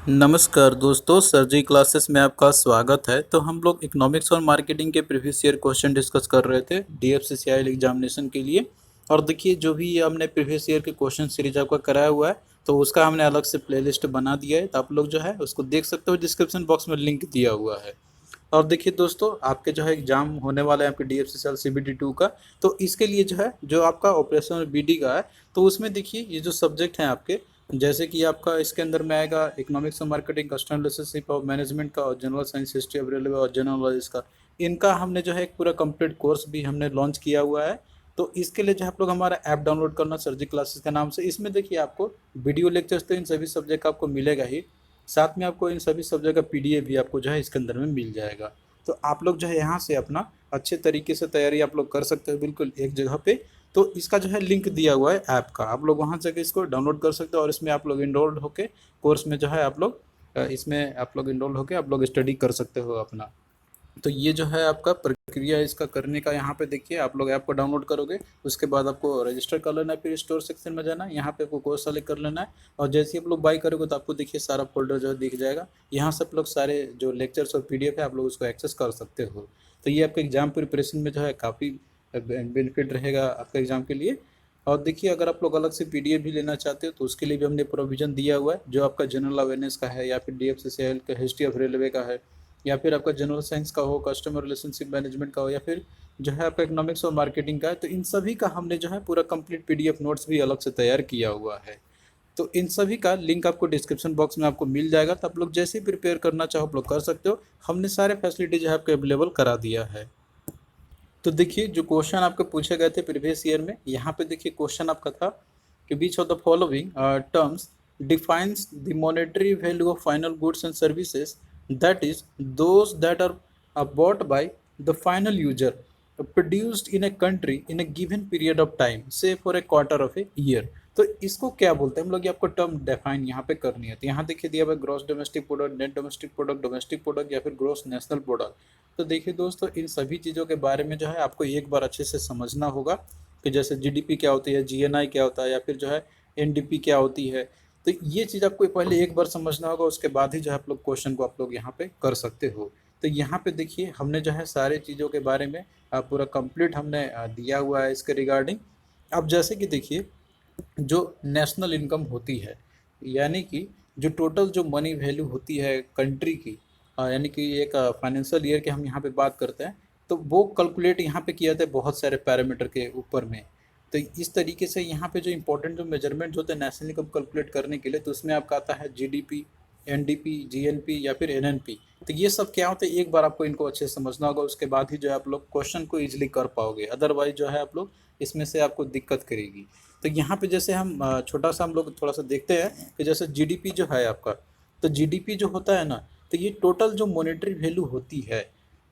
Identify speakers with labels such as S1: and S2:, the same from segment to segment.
S1: नमस्कार दोस्तों, सर जी क्लासेस में आपका स्वागत है। तो हम लोग इकोनॉमिक्स और मार्केटिंग के प्रीवियस ईयर क्वेश्चन डिस्कस कर रहे थे डीएफसीसीआई एग्जामिनेशन के लिए। और देखिए, जो भी हमने प्रीवियस ईयर के क्वेश्चन सीरीज आपका कराया हुआ है, तो उसका हमने अलग से प्लेलिस्ट बना दिया है। तो आप लोग जो है उसको देख सकते हो, डिस्क्रिप्शन बॉक्स में लिंक दिया हुआ है। और देखिए दोस्तों, आपके जो है एग्जाम होने वाला है आपके डीएफसीसीएल CBT 2 का। तो इसके लिए जो है, जो आपका ऑपरेशनल बीडी का है, तो उसमें देखिए ये जो सब्जेक्ट हैं आपके, जैसे कि आपका इसके अंदर में आएगा इकोनॉमिक्स और मार्केटिंग, कस्टमर रिलेशनशिप और मैनेजमेंट का, और general science, history of railway और जनरल नॉलेज का। इनका हमने जो है एक पूरा कंप्लीट कोर्स भी हमने लॉन्च किया हुआ है। तो इसके लिए जो है आप लोग हमारा ऐप डाउनलोड करना, सर जी क्लासेस के नाम से। इसमें देखिए आपको वीडियो लेक्चर्स तो इन सभी सब्जेक्ट का आपको मिलेगा ही, साथ में आपको इन सभी सब्जेक्ट का PDF भी आपको जो है इसके अंदर में मिल जाएगा। तो आप लोग जो है यहाँ से अपना अच्छे तरीके से तैयारी आप लोग कर सकते हो, बिल्कुल एक जगह पे। तो इसका जो है लिंक दिया हुआ है ऐप का, आप लोग वहाँ जाके इसको डाउनलोड कर सकते हो, और इसमें आप लोग इनरोल्ड होके कोर्स में जो है आप लोग इसमें आप लोग इनरोल होके आप लोग स्टडी कर सकते हो अपना। तो ये जो है आपका प्रक्रिया है इसका करने का। यहाँ पे देखिए, आप लोग ऐप को डाउनलोड करोगे, उसके बाद आपको रजिस्टर कर लेना है, फिर स्टोर सेक्शन में जाना है, यहाँ पे आपको कोर्स सेलेक्ट कर लेना है। और जैसे ही आप लोग बाई करोगे तो आपको देखिए सारा फोल्डर जो है दिख जाएगा। यहाँ से आप लोग सारे जो लेक्चर्स और PDF है आप लोग उसको एक्सेस कर सकते हो। तो ये आपके एग्जाम प्रिपरेशन में जो है काफ़ी बेनिफिट रहेगा आपका एग्जाम के लिए। और देखिए, अगर आप लोग अलग से PDF भी लेना चाहते हो तो उसके लिए भी हमने प्रोविज़न दिया हुआ है, जो आपका जनरल अवेयरनेस का है, या फिर DFCCIL का, हिस्ट्री ऑफ रेलवे का है, या फिर आपका जनरल साइंस का हो, कस्टमर रिलेशनशिप मैनेजमेंट का हो, या फिर जो है आपका इकोनॉमिक्स और मार्केटिंग का है। तो इन सभी का हमने जो है पूरा कंप्लीट PDF नोट्स भी अलग से तैयार किया हुआ है। तो इन सभी का लिंक आपको डिस्क्रिप्शन बॉक्स में आपको मिल जाएगा। तो आप लोग जैसे ही प्रिपेयर करना चाहो आप लोग कर सकते हो। हमने सारे फैसिलिटी जो है आपको अवेलेबल करा दिया है। तो देखिए, जो क्वेश्चन आपके पूछे गए थे प्रीवियस ईयर में, यहाँ पे देखिए क्वेश्चन आपका था कि which of the following terms defines the monetary value of final goods and services, that is those that are bought by the final user, produced in a country in a given period of time, say for a quarter of a year. तो इसको क्या बोलते हैं हम लोग, ये आपको term define यहाँ पे करनी है। तो यहाँ देखिए दिया हुआ gross domestic product, net domestic product, या फिर ग्रॉस नेशनल प्रोडक्ट। तो देखिए दोस्तों, इन सभी चीज़ों के बारे में जो है आपको एक बार अच्छे से समझना होगा कि जैसे GDP क्या होती है, GNI क्या होता है, या फिर जो है NDP क्या होती है। तो ये चीज़ आपको पहले एक बार समझना होगा, उसके बाद ही जो है आप लोग क्वेश्चन को आप लोग यहाँ पे कर सकते हो। तो यहाँ पे देखिए, हमने जो है सारे चीज़ों के बारे में पूरा कंप्लीट हमने दिया हुआ है इसके रिगार्डिंग। अब जैसे कि देखिए, जो नेशनल इनकम होती है, यानी कि जो टोटल जो मनी वैल्यू होती है कंट्री की, यानी कि एक फाइनेंशियल ईयर की हम यहाँ पे बात करते हैं, तो वो कैलकुलेट यहाँ पे किया जाता है बहुत सारे पैरामीटर के ऊपर में। तो इस तरीके से यहाँ पे जो इंपॉर्टेंट जो मेजरमेंट होते हैं नेशनल इनकम कैलकुलेट करने के लिए, तो उसमें आपका आता है GDP, NDP, GNP या फिर NNP। तो ये सब क्या होते हैं, एक बार आपको इनको अच्छे से समझना होगा, उसके बाद ही जो है आप लोग क्वेश्चन को ईजिली कर पाओगे, अदरवाइज जो है आप लोग इसमें से आपको दिक्कत करेगी। तो यहाँ पे जैसे हम छोटा सा हम लोग थोड़ा सा देखते हैं कि जैसे GDP जो है आपका, तो GDP जो होता है ना, तो ये टोटल जो मॉनेटरी वैल्यू होती है,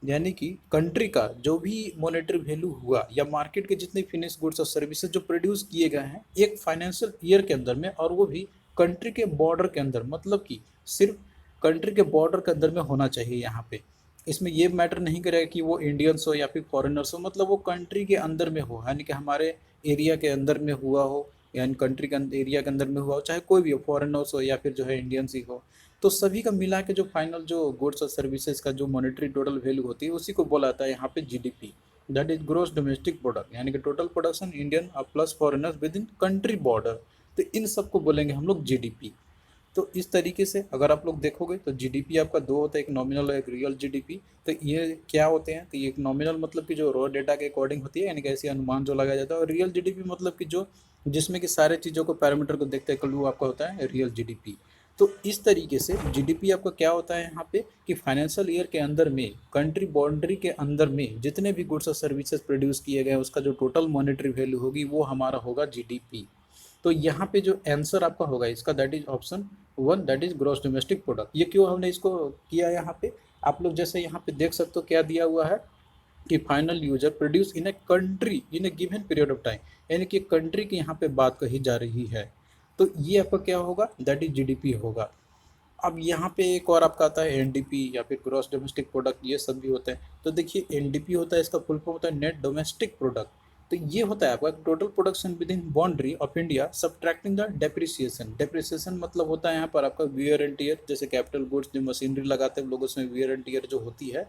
S1: यानी कि कंट्री का जो भी मॉनेटरी वैल्यू हुआ, या मार्केट के जितने फिनिश गुड्स और सर्विसेज जो प्रोड्यूस किए गए हैं एक फाइनेंशियल ईयर के अंदर में, और वो भी कंट्री के बॉर्डर के अंदर, मतलब कि सिर्फ कंट्री के बॉर्डर के अंदर में होना चाहिए यहाँ पे। इसमें ये मैटर नहीं करेगा कि वो इंडियंस हो या फिर फॉरेनर्स हो, मतलब वो कंट्री के अंदर में हो, यानी कि हमारे एरिया के अंदर में हुआ हो, यानी कंट्री के एरिया के अंदर में हुआ हो, चाहे कोई भी हो, फॉरेनर्स हो या फिर जो है इंडियंस ही हो। तो सभी का मिला के जो फाइनल जो गुड्स और सर्विसेज का जो मॉनेटरी टोटल वैल्यू होती है, उसी को बोला जाता है यहाँ पे GDP, that is gross domestic product, यानी कि total production Indian plus foreigners within country border. तो इन सबको बोलेंगे हम लोग GDP। तो इस तरीके से अगर आप लोग देखोगे तो GDP आपका दो होता है, एक नॉमिनल और एक रियल GDP। तो ये क्या होते हैं, तो ये एक नॉमिनल मतलब कि जो रॉ डेटा के अकॉर्डिंग होती है, यानी कि ऐसे अनुमान जो लगाया जाता है, और रियल GDP मतलब कि जो जिसमें कि सारे चीज़ों को पैरामीटर को देखते हैं, कल वो आपका होता है रियल GDP। तो इस तरीके से GDP आपका क्या होता है यहाँ पे, कि फाइनेंशियल ईयर के अंदर में कंट्री बाउंड्री के अंदर में जितने भी गुड्स और सर्विसेज प्रोड्यूस किए गए उसका जो टोटल मॉनेटरी वैल्यू होगी वो हमारा होगा GDP। तो यहाँ पे जो आंसर आपका होगा इसका, that is option 1, that is gross domestic product. ये क्यों हमने इसको किया यहाँ पे, आप लोग जैसे यहाँ पे देख सकते हो क्या दिया हुआ है कि final user produce in a country in a given period of time, यानी कि कंट्री की यहाँ पे बात कही जा रही है। तो ये आपका क्या होगा, दैट इज GDP होगा। अब यहाँ पे एक और आपका आता है NDP या फिर ग्रॉस डोमेस्टिक प्रोडक्ट, ये सब भी होते हैं। तो देखिए NDP होता है, इसका फुल फॉर्म होता है नेट डोमेस्टिक प्रोडक्ट। तो ये होता है आपका total production with in boundary of India subtracting the depreciation. Depreciation मतलब होता है यहाँ पर आपका वियर एंड टियर, जैसे कैपिटल गुड्स जो मशीनरी लगाते हैं लोग उसमें वियर एंड टियर जो होती है,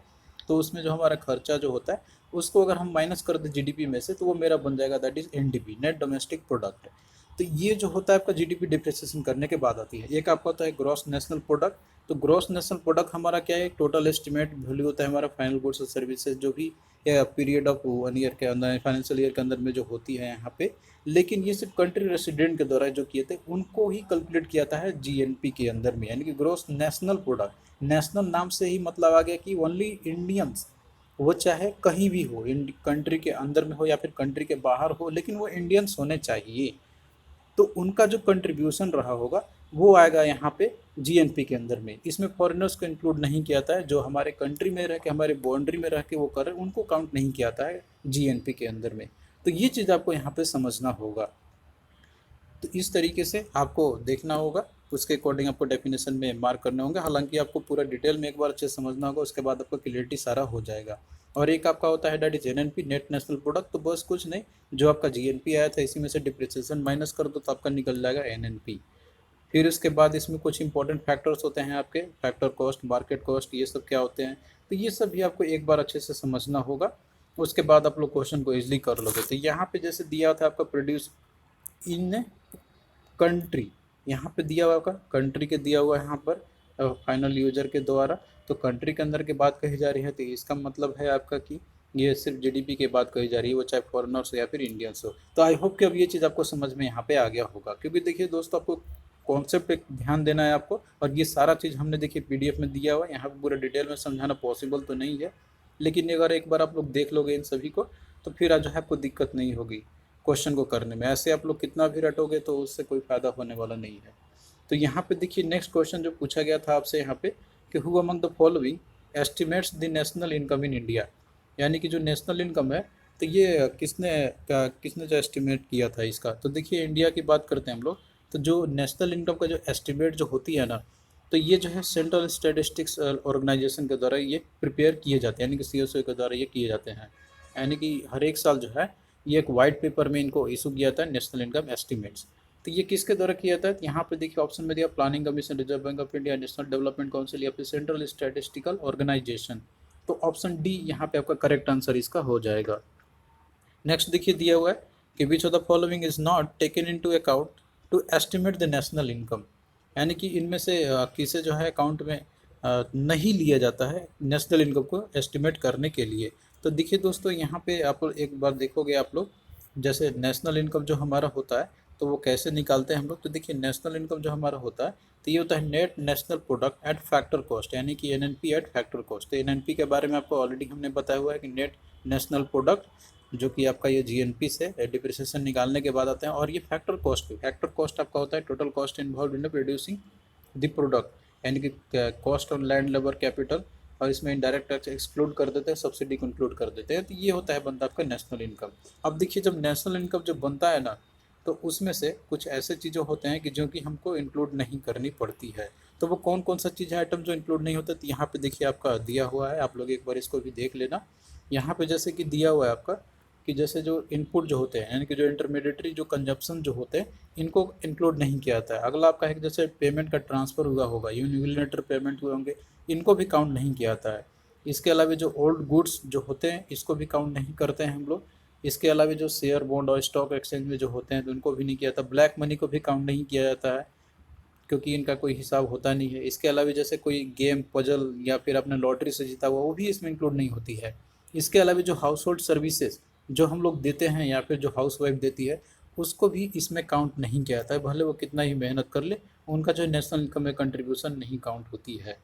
S1: तो उसमें जो हमारा खर्चा जो होता है उसको अगर हम माइनस कर दें जीडीपी में से तो वो मेरा बन जाएगा that is NDP, net domestic product. तो ये जो होता है आपका जीडीपी डिप्रिसिएशन करने के बाद आती है। एक आपका होता है ग्रॉस नेशनल प्रोडक्ट। तो ग्रॉस नेशनल प्रोडक्ट हमारा क्या है, टोटल एस्टिमेट वैल्यू होता है हमारा फाइनल गुड्स और सर्विसेज जो भी पीरियड ऑफ 1 ईयर के अंदर फाइनेंशियल ईयर के अंदर में जो होती है यहाँ पे। लेकिन ये सिर्फ कंट्री रेसिडेंट के द्वारा जो किए थे उनको ही कैलकुलेट किया था है जीएनपी के अंदर में, यानी कि ग्रॉस नेशनल प्रोडक्ट। नेशनल नाम से ही मतलब आ गया कि ओनली इंडियंस, वो चाहे कहीं भी हो, कंट्री के अंदर में हो या फिर कंट्री के बाहर हो, लेकिन वो इंडियंस होने चाहिए। तो उनका जो कंट्रीब्यूशन रहा होगा वो आएगा यहाँ पे जीएनपी के अंदर में। इसमें फॉरेनर्स को इंक्लूड नहीं किया जाता है, जो हमारे कंट्री में रह के हमारे बाउंड्री में रह के वो कर रहे हैं उनको काउंट नहीं किया जाता है जीएनपी के अंदर में। तो ये चीज़ आपको यहाँ पे समझना होगा। तो इस तरीके से आपको देखना होगा, उसके अकॉर्डिंग आपको डेफिनेशन में मार्क करने होंगे। हालांकि आपको पूरा डिटेल में एक बार अच्छे से समझना होगा, उसके बाद आपको क्लियरिटी सारा हो जाएगा। और एक आपका होता है that is NNP, net national product. तो बस कुछ नहीं, जो आपका जीएनपी आया था इसी में से डिप्रिसिएशन माइनस कर दो तो आपका निकल जाएगा एनएनपी। फिर उसके बाद इसमें कुछ इंपॉर्टेंट फैक्टर्स होते हैं आपके, फैक्टर कॉस्ट, मार्केट कॉस्ट, ये सब क्या होते हैं। तो ये सब भी आपको एक बार अच्छे से समझना होगा, उसके बाद आप लोग क्वेश्चन को इजीली कर लोगे। तो यहाँ पे जैसे दिया था आपका प्रोड्यूस इन कंट्री, यहाँ पे दिया हुआ आपका कंट्री के दिया हुआ है यहाँ पर फाइनल यूजर के द्वारा। तो कंट्री के अंदर की बात कही जा रही है, तो इसका मतलब है आपका कि ये सिर्फ जीडीपी की बात कही जा रही है, वो चाहे फॉरेनर्स हो या फिर इंडियंस हो। तो आई होप कि अब ये चीज़ आपको समझ में यहाँ पे आ गया होगा, क्योंकि देखिए दोस्तों आपको कॉन्सेप्ट पे ध्यान देना है आपको। और ये सारा चीज़ हमने देखिए पीडीएफ में दिया हुआ है, यहाँ पे पूरा डिटेल में समझाना पॉसिबल तो नहीं है, लेकिन अगर एक बार आप लोग देख लोगे इन सभी को तो फिर जो है आपको दिक्कत नहीं होगी क्वेश्चन को करने में। ऐसे आप लोग कितना भी रटोगे तो उससे कोई फ़ायदा होने वाला नहीं है। तो यहाँ पे देखिए नेक्स्ट क्वेश्चन जो पूछा गया था आपसे यहाँ पे कि who among the following estimates the national income in India, यानी कि जो नेशनल इनकम है तो ये किसने जो एस्टिमेट किया था इसका। तो देखिए इंडिया की बात करते हैं हम लोग, तो जो नेशनल इनकम का जो एस्टिमेट जो होती है ना, तो ये जो है सेंट्रल स्टैटिस्टिक्स ऑर्गेनाइजेशन के द्वारा ये प्रिपेयर किए जाते हैं, यानी कि सीएसओ के द्वारा ये किए जाते हैं। यानी कि हर एक साल जो है ये एक वाइट पेपर में इनको इशू किया था नेशनल इनकम एस्टिमेट्स। तो ये किसके द्वारा किया जाता है, यहाँ पे देखिए ऑप्शन में दिया planning commission, reserve bank of India, national development council या फिर सेंट्रल स्टैटिस्टिकल ऑर्गेनाइजेशन। तो ऑप्शन डी यहाँ पे आपका करेक्ट आंसर इसका हो जाएगा। नेक्स्ट देखिए दिया हुआ है कि which of the following is not taken into account to estimate the national income, यानी कि इनमें से किसे जो है अकाउंट में नहीं लिया जाता है नेशनल इनकम को एस्टिमेट करने के लिए। तो देखिए दोस्तों यहाँ पे आप एक बार देखोगे आप लोग, जैसे नेशनल इनकम जो हमारा होता है तो वो कैसे निकालते हैं हम लोग। तो देखिए नेशनल इनकम जो हमारा होता है तो ये होता है net national product at factor cost, यानी कि एनएनपी एट फैक्टर कॉस्ट। तो एनएनपी के बारे में आपको ऑलरेडी हमने बताया हुआ है कि नेट नेशनल प्रोडक्ट जो कि आपका ये जीएनपी से डिप्रिसिएशन निकालने के बाद आते हैं। और ये फैक्टर कॉस्ट आपका होता है total cost involve in producing the product, यानी कि cost on land labour capital, और इसमें इनडायरेक्ट टैक्स एक्सक्लूड कर देते हैं, सब्सिडी को इंक्लूड कर देते हैं। तो ये होता है बनता आपका नेशनल इनकम। अब देखिए जब नेशनल इनकम जब बनता है ना, तो उसमें से कुछ ऐसे चीज़ें होते हैं कि जो कि हमको इंक्लूड नहीं करनी पड़ती है। तो वो कौन कौन सा चीज़ है आइटम जो इंक्लूड नहीं होता, तो यहाँ पे देखिए आपका दिया हुआ है, आप लोग एक बार इसको भी देख लेना। यहाँ पे जैसे कि दिया हुआ है आपका कि जैसे जो इनपुट जो होते हैं, यानी कि जो इंटरमीडिएटरी जो कंजप्शन जो होते हैं इनको इंक्लूड नहीं किया जाता है। अगला आपका है कि जैसे पेमेंट का ट्रांसफ़र हुआ होगा, यूनिलेटरल पेमेंट हुए होंगे, इनको भी काउंट नहीं किया जाता है। इसके अलावा जो ओल्ड गुड्स जो होते हैं इसको भी काउंट नहीं करते हैं हम लोग। इसके अलावा जो शेयर बॉन्ड और स्टॉक एक्सचेंज में जो होते हैं तो उनको भी नहीं किया जाता। ब्लैक मनी को भी काउंट नहीं किया जाता है क्योंकि इनका कोई हिसाब होता नहीं है। इसके अलावा जैसे कोई गेम पजल या फिर अपने लॉटरी से जीता हुआ वो भी इसमें इंक्लूड नहीं होती है। इसके अलावा जो हाउस होल्ड सर्विसेज जो हम लोग देते हैं या फिर जो हाउस वाइफ देती है उसको भी इसमें काउंट नहीं किया जाता है, भले वो कितना ही मेहनत कर ले, उनका जो नेशनल इनकम में कंट्रीब्यूशन नहीं काउंट होती है।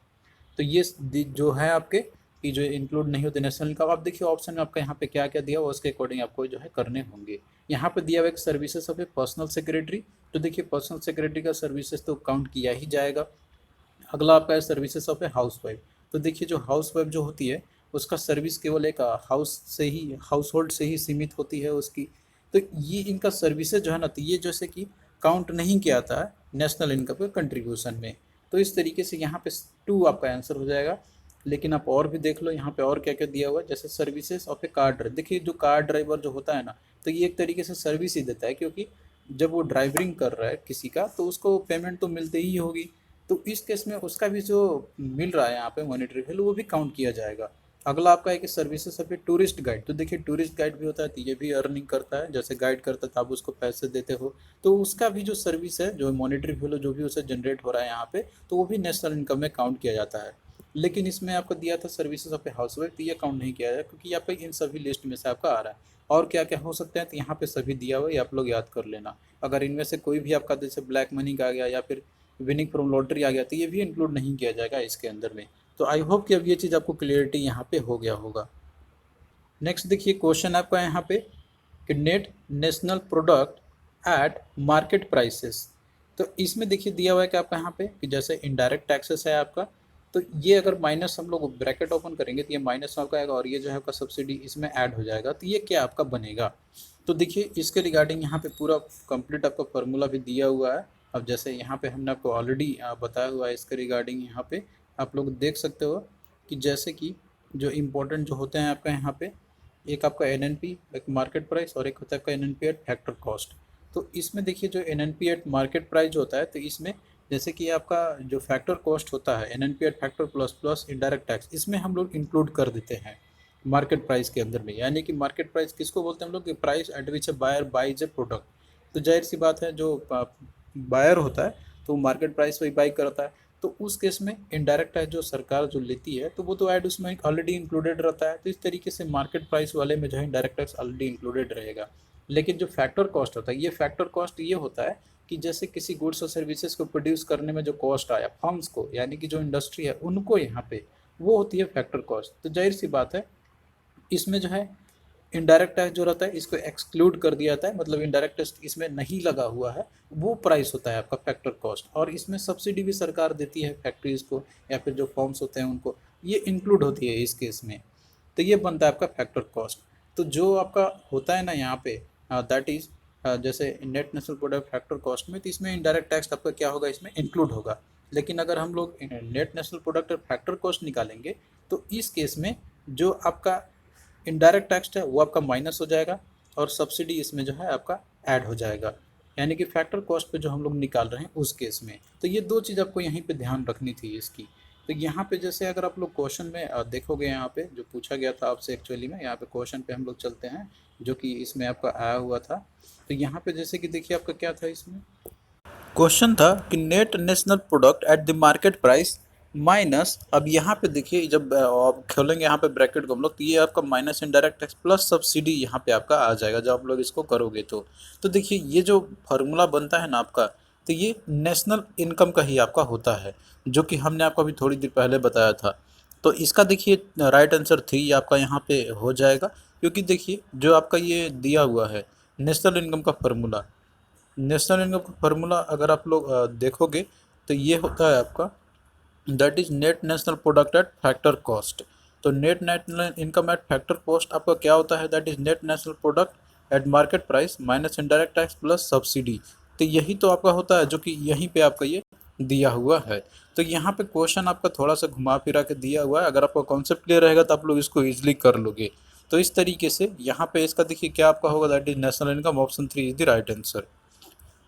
S1: तो ये जो है आपके कि जो इंक्लूड नहीं होते नेशनल इनकम। आप देखिए ऑप्शन में आपका यहाँ पे क्या क्या दिया हुआ उसके अकॉर्डिंग आपको जो है करने होंगे। यहाँ पे दिया हुआ एक services of A personal secretary, तो देखिए पर्सनल सेक्रेटरी का सर्विसेज तो काउंट किया ही जाएगा। अगला आपका है services of a house wife, तो देखिए जो हाउस वाइफ जो होती है उसका सर्विस केवल एक हाउस होल्ड से ही सीमित होती है उसकी। तो ये इनका सर्विसेज जो है ना, तो ये जैसे कि काउंट नहीं किया जाता है नेशनल इनकम के कंट्रीब्यूशन में। तो इस तरीके से यहाँ पे 2 आपका आंसर हो जाएगा। लेकिन आप और भी देख लो यहाँ पे और क्या क्या दिया हुआ है, जैसे services of A car driver. देखिए जो कार ड्राइवर जो होता है ना, तो ये एक तरीके से सर्विस ही देता है, क्योंकि जब वो ड्राइवरिंग कर रहा है किसी का तो उसको पेमेंट तो मिलते ही होगी। तो इस केस में उसका भी जो मिल रहा है यहाँ पे मॉनेटरी वैल्यू वो भी काउंट किया जाएगा। अगला आपका है कि services of a tourist guide. तो देखिए टूरिस्ट गाइड भी होता है तो ये भी अर्निंग करता है, जैसे गाइड करता है तो आप उसको पैसे देते हो, तो उसका भी जो सर्विस है, जो मॉनेटरी वैल्यू जो भी उसे जनरेट हो रहा है यहाँ पे, तो वो भी नेशनल इनकम में काउंट किया जाता है। लेकिन इसमें आपको दिया था services of a house wife, तो ये काउंट नहीं किया जाए क्योंकि यहाँ पे इन सभी लिस्ट में से आपका आ रहा है। और क्या क्या हो सकते हैं तो यहाँ पे सभी दिया हुआ है, आप लोग याद कर लेना। अगर इनमें से कोई भी आपका जैसे ब्लैक मनी का आ गया या फिर विनिंग फ्रॉम लॉटरी आ गया तो ये भी इंक्लूड नहीं किया जाएगा इसके अंदर में। तो आई होप कि अब ये चीज़ आपको क्लियरिटी यहाँ पे हो गया होगा। नेक्स्ट देखिए क्वेश्चन आपका यहाँ पे कि net national product at market prices. तो इसमें देखिए दिया हुआ है कि आपका यहाँ पे कि जैसे इनडायरेक्ट टैक्सेस है आपका, तो ये अगर माइनस हम लोग ब्रैकेट ओपन करेंगे तो ये माइनस आपका आएगा और ये जो है आपका सब्सिडी इसमें ऐड हो जाएगा, तो ये क्या आपका बनेगा। तो देखिए इसके रिगार्डिंग यहाँ पे पूरा कंप्लीट आपका फार्मूला भी दिया हुआ है। अब जैसे यहाँ पे हमने आपको ऑलरेडी बताया हुआ है इसके रिगार्डिंग, यहाँ पे आप लोग देख सकते हो कि जैसे कि जो इम्पोर्टेंट जो होते हैं आपका यहाँ पे, एक आपका एनएनपी एक मार्केट प्राइस और एक होता है आपका एनएनपी एट फैक्टर कॉस्ट। तो इसमें देखिए जो एनएनपी एट मार्केट प्राइस होता है, तो इसमें जैसे कि आपका जो फैक्टर कॉस्ट होता है NNP eight factor plus plus indirect tax, इसमें हम लोग इंक्लूड कर देते हैं मार्केट प्राइस के अंदर में। यानी कि मार्केट प्राइस किसको बोलते हैं हम लोग कि price at which a buyer buys a product. तो जाहिर सी बात है जो बायर होता है तो मार्केट प्राइस वही बाई करता है, तो उस केस में इनडायरेक्ट टैक्स जो सरकार जो लेती है तो वो तो ऐड उसमें ऑलरेडी इंक्लूडेड रहता है। तो इस तरीके से मार्केट प्राइस वाले में जो है इनडायरेक्ट टैक्स ऑलरेडी इंक्लूडेड रहेगा। लेकिन जो फैक्टर कॉस्ट होता है, ये फैक्टर कॉस्ट ये होता है कि जैसे किसी गुड्स और सर्विसेज को प्रोड्यूस करने में जो कॉस्ट आया फर्म्स को, यानी कि जो इंडस्ट्री है उनको, यहाँ पे वो होती है फैक्टर कॉस्ट। तो जाहिर सी बात है इसमें जो है इनडायरेक्ट टैक्स जो रहता है इसको एक्सक्लूड कर दिया जाता है, मतलब इनडायरेक्ट टैक्स इसमें नहीं लगा हुआ है, वो प्राइस होता है आपका फैक्टर कॉस्ट। और इसमें सब्सिडी भी सरकार देती है फैक्ट्रीज को या फिर जो फॉर्म्स होते हैं उनको, ये इंक्लूड होती है इस केस में। तो ये बनता है आपका फैक्टर कॉस्ट। तो जो आपका होता है ना यहाँ पे दैट इज जैसे net national product factor cost में, तो इसमें इनडायरेक्ट टैक्स आपका क्या होगा, इसमें इंक्लूड होगा। लेकिन अगर हम लोग net national product factor cost निकालेंगे तो इस केस में जो आपका इनडायरेक्ट टैक्स है वो आपका माइनस हो जाएगा और सब्सिडी इसमें जो है आपका ऐड हो जाएगा, यानी कि फैक्टर कॉस्ट पे जो हम लोग निकाल रहे हैं उस केस में। तो ये दो चीज़ आपको यहीं पे ध्यान रखनी थी इसकी। तो यहाँ पे जैसे अगर आप लोग क्वेश्चन में देखोगे, यहाँ पे जो पूछा गया था आपसे एक्चुअली में, यहाँ पे क्वेश्चन पे हम लोग चलते हैं जो कि इसमें आपका आया हुआ था। तो यहाँ पे जैसे कि देखिए आपका क्या था, इसमें क्वेश्चन था कि net national product at the market price minus, अब यहाँ पे देखिए जब आप खोलेंगे यहाँ पे ब्रैकेट को हम लोग, तो ये आपका minus indirect tax plus subsidy यहाँ पे आपका आ जाएगा जब आप लोग इसको करोगे। तो देखिए ये जो फार्मूला बनता है ना आपका, तो ये नेशनल इनकम का ही आपका होता है, जो कि हमने आपको अभी थोड़ी देर पहले बताया था। तो इसका देखिए राइट आंसर 3 आपका यहाँ पे हो जाएगा, क्योंकि देखिए जो आपका ये दिया हुआ है नेशनल इनकम का फार्मूला, नेशनल इनकम का फार्मूला अगर आप लोग देखोगे तो ये होता है आपका that is net national product at factor cost. तो net national income at factor cost आपका क्या होता है, that is net national product at market price minus indirect tax plus subsidy. तो यही तो आपका होता है जो कि यहीं पे आपका ये दिया हुआ है। तो यहाँ पे क्वेश्चन आपका थोड़ा सा घुमा फिरा के दिया हुआ है, अगर आपका कॉन्सेप्ट क्लियर रहेगा तो आप लोग इसको ईजिली कर लोगे। तो इस तरीके से यहाँ पे इसका देखिए क्या आपका होगा, that is national income, option 3 is the right answer.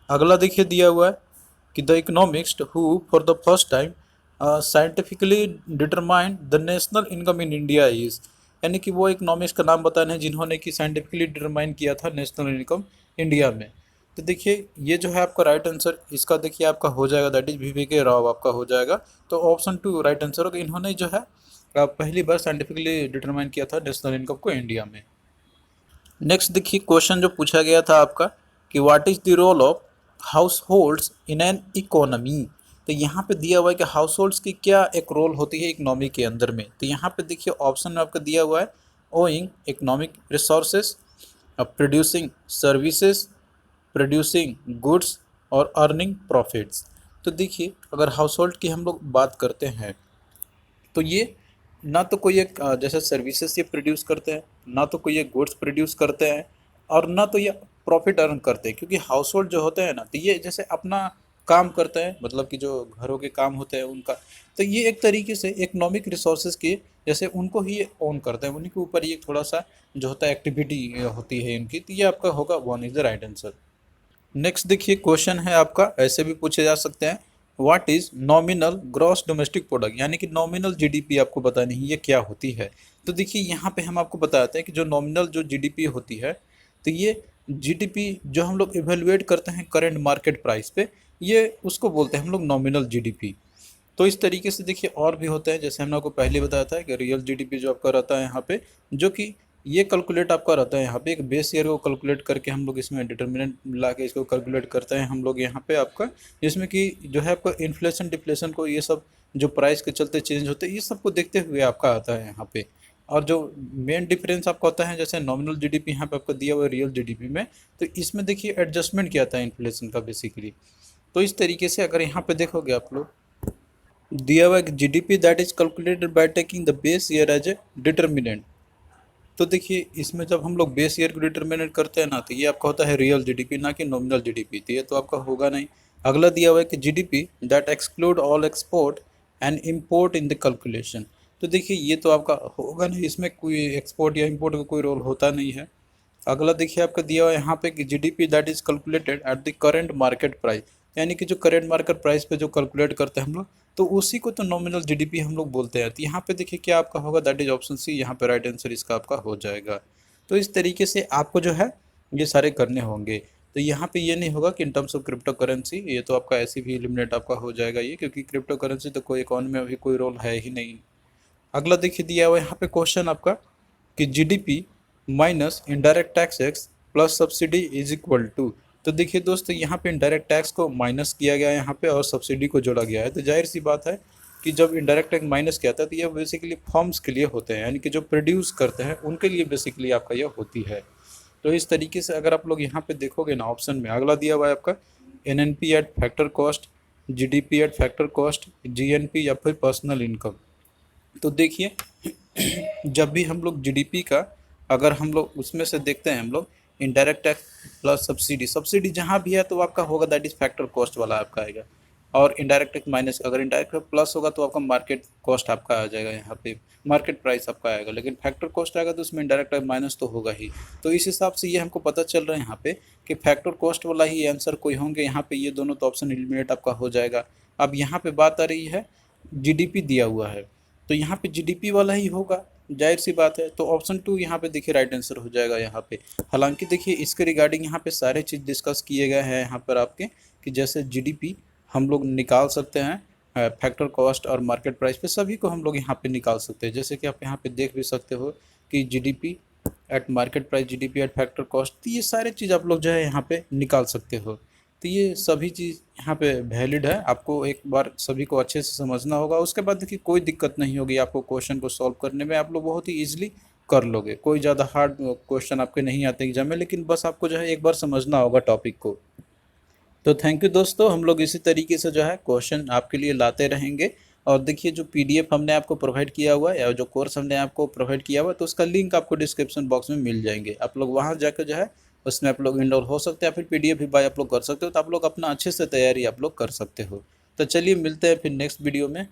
S1: अगला देखिए दिया हुआ है कि the economist who for the first time scientifically determined the national income in India is, यानी कि वो इकोनॉमिस्ट का नाम बताना है जिन्होंने कि साइंटिफिकली डिटरमाइन किया था नेशनल इनकम इंडिया में। तो देखिए ये जो है आपका राइट आंसर इसका देखिए आपका हो जाएगा, दैट इज VVK राव आपका हो जाएगा। तो ऑप्शन 2 राइट आंसर होगा, इन्होंने जो है पहली बार साइंटिफिकली डिटरमाइन किया था नेशनल इनकम को इंडिया में। नेक्स्ट देखिए क्वेश्चन जो पूछा गया था आपका कि what is the role of households in an economy. तो यहाँ पे दिया हुआ है कि हाउस होल्ड्स की क्या एक रोल होती है इकोनॉमी के अंदर में। तो यहाँ पे देखिए ऑप्शन में आपका दिया हुआ है owing economic resources, producing services, producing goods और अर्निंग प्रॉफिट्स। तो देखिए अगर हाउस होल्ड की हम लोग बात करते हैं तो ये ना तो कोई एक जैसे सर्विसेज ये प्रोड्यूस करते हैं, ना तो कोई एक गुड्स प्रोड्यूस करते हैं, और ना तो ये प्रॉफिट अर्न करते हैं। क्योंकि हाउस होल्ड जो होते हैं ना, तो ये जैसे अपना काम करते हैं, मतलब कि जो घरों के काम होते हैं उनका। तो ये एक तरीके से इकोनॉमिक रिसोर्सेज के जैसे उनको ही ओन करते हैं, उन्हीं के ऊपर ये थोड़ा सा जो होता है एक्टिविटी होती है इनकी। तो ये आपका होगा 1 is the right answer. Next देखिए क्वेश्चन है आपका, ऐसे भी पूछे जा सकते हैं, what is nominal gross domestic product, यानी कि नॉमिनल जीडीपी आपको बतानी है ये क्या होती है। तो देखिए यहाँ पे हम आपको बताते हैं कि जो नॉमिनल जो जीडीपी होती है, तो ये जीडीपी जो हम लोग इवेलुएट करते हैं करेंट मार्केट प्राइस पे, ये उसको बोलते हैं हम लोग नॉमिनल जीडीपी। तो इस तरीके से देखिए और भी होता है, जैसे हमने आपको पहले बताया था कि रियल जीडीपी जो आपका रहता है यहाँ पे, जो कि ये कैलकुलेट आपका रहता है यहाँ पे एक बेस ईयर को कैलकुलेट करके हम लोग इसमें डिटर्मिनेंट ला के इसको कैलकुलेट करते हैं हम लोग यहाँ पे आपका, जिसमें कि जो है आपका इन्फ्लेशन डिफ्लेशन को ये सब जो प्राइस के चलते चेंज होते हैं ये सब को देखते हुए आपका आता है यहाँ पे। और जो मेन डिफरेंस आपका होता है जैसे नॉमिनल जीडीपी यहाँ पे आपको दिया हुआ है रियल जीडीपी में, तो इसमें देखिए एडजस्टमेंट किया था इन्फ्लेशन का बेसिकली। तो इस तरीके से अगर यहाँ पे देखोगे आप लोग, दिया हुआ है GDP that is calculated by taking the base year as a determinant. तो देखिए इसमें जब हम लोग बेस ईयर को डिटर्मिनेट करते हैं ना, तो ये आपका होता है रियल जीडीपी, ना कि नॉमिनल जीडीपी। तो ये तो आपका होगा नहीं। अगला दिया हुआ है कि GDP that exclude all export and import in the calculation. तो देखिए ये तो आपका होगा नहीं, इसमें कोई एक्सपोर्ट या इंपोर्ट का कोई रोल होता नहीं है। अगला देखिए आपका दिया हुआ है यहाँ पे कि GDP that is calculated at the current market price, यानी कि जो करंट मार्केट प्राइस पे जो कैलकुलेट करते हैं हम लोग, तो उसी को तो नॉमिनल जीडीपी हम लोग बोलते हैं। तो यहाँ पे देखिए क्या आपका होगा, दैट इज ऑप्शन सी, यहाँ पे राइट आंसर इसका आपका हो जाएगा। तो इस तरीके से आपको जो है ये सारे करने होंगे। तो यहाँ पे ये नहीं होगा कि in terms of crypto currency, ये तो आपका ऐसे भी एलिमिनेट आपका हो जाएगा ये, क्योंकि क्रिप्टो करेंसी तो कोई इकोनॉमी में अभी कोई रोल है ही नहीं। अगला देखिए दिया हुआ है यहाँ पे क्वेश्चन आपका कि GDP minus indirect tax X plus subsidy is equal to. तो देखिए दोस्तों यहाँ पे इनडायरेक्ट टैक्स को माइनस किया गया है यहाँ पे और सब्सिडी को जोड़ा गया है। तो जाहिर सी बात है कि जब इनडायरेक्ट टैक्स माइनस किया था तो ये बेसिकली फर्म्स के लिए होते हैं, यानी कि जो प्रोड्यूस करते हैं उनके लिए बेसिकली आपका यह होती है। तो इस तरीके से अगर आप लोग यहाँ पे देखोगे ना ऑप्शन में अगला दिया हुआ है आपका NNP eight factor cost, GDP at factor cost, GNP या फिर पर्सनल इनकम। तो देखिए जब भी हम लोग जीडीपी का अगर हम लोग उसमें से देखते हैं हम लोग indirect tax plus subsidy, subsidy जहाँ भी है तो आपका होगा दैट इज फैक्टर कॉस्ट वाला आपका आएगा, और इनडायरेक्ट टैक्स माइनस, अगर इनडायरेक्ट प्लस होगा तो आपका मार्केट कॉस्ट आपका आ जाएगा, यहाँ पे मार्केट प्राइस आपका आएगा। लेकिन फैक्टर कॉस्ट आएगा तो उसमें इनडायरेक्ट टैक्स माइनस तो होगा ही। तो इस हिसाब से ये हमको पता चल रहा है यहाँ पे कि फैक्टर कॉस्ट वाला ही आंसर कोई होंगे यहाँ पे, ये दोनों तो ऑप्शन एलिमिनेट आपका हो जाएगा। अब यहाँ पे बात आ रही है जीडीपी दिया हुआ है, तो यहाँ पे जीडीपी वाला ही होगा, जाहिर सी बात है। तो ऑप्शन 2 यहाँ पे देखिए राइट आंसर हो जाएगा यहाँ पे। हालांकि देखिए इसके रिगार्डिंग यहाँ पे सारे चीज़ डिस्कस किए गए हैं यहाँ पर आपके, कि जैसे जीडीपी हम लोग निकाल सकते हैं फैक्टर कॉस्ट और मार्केट प्राइस पे, सभी को हम लोग यहाँ पे निकाल सकते हैं। जैसे कि आप यहाँ पे देख भी सकते हो कि GDP at market price, GDP at factor cost, तो ये सारे चीज़ आप लोग जो है यहाँ पे निकाल सकते हो। तो ये सभी चीज़ यहाँ पे वैलिड है, आपको एक बार सभी को अच्छे से समझना होगा। उसके बाद देखिए कोई दिक्कत नहीं होगी आपको क्वेश्चन को सॉल्व करने में, आप लोग बहुत ही ईजिली कर लोगे। कोई ज़्यादा हार्ड क्वेश्चन आपके नहीं आते एग्जाम में, लेकिन बस आपको जो है एक बार समझना होगा टॉपिक को। तो थैंक यू दोस्तों, हम लोग इसी तरीके से जो है क्वेश्चन आपके लिए लाते रहेंगे। और देखिए जो पीडीएफ हमने आपको प्रोवाइड किया हुआ है या जो कोर्स हमने आपको प्रोवाइड किया हुआ है, तो उसका लिंक आपको डिस्क्रिप्शन बॉक्स में मिल जाएंगे। आप लोग वहाँ जाकर जो है उसमें आप लोग इनरोल हो सकते हैं, फिर पीडीएफ भी बाय आप लोग कर सकते हो। तो आप लोग अपना अच्छे से तैयारी आप लोग कर सकते हो। तो चलिए मिलते हैं फिर नेक्स्ट वीडियो में।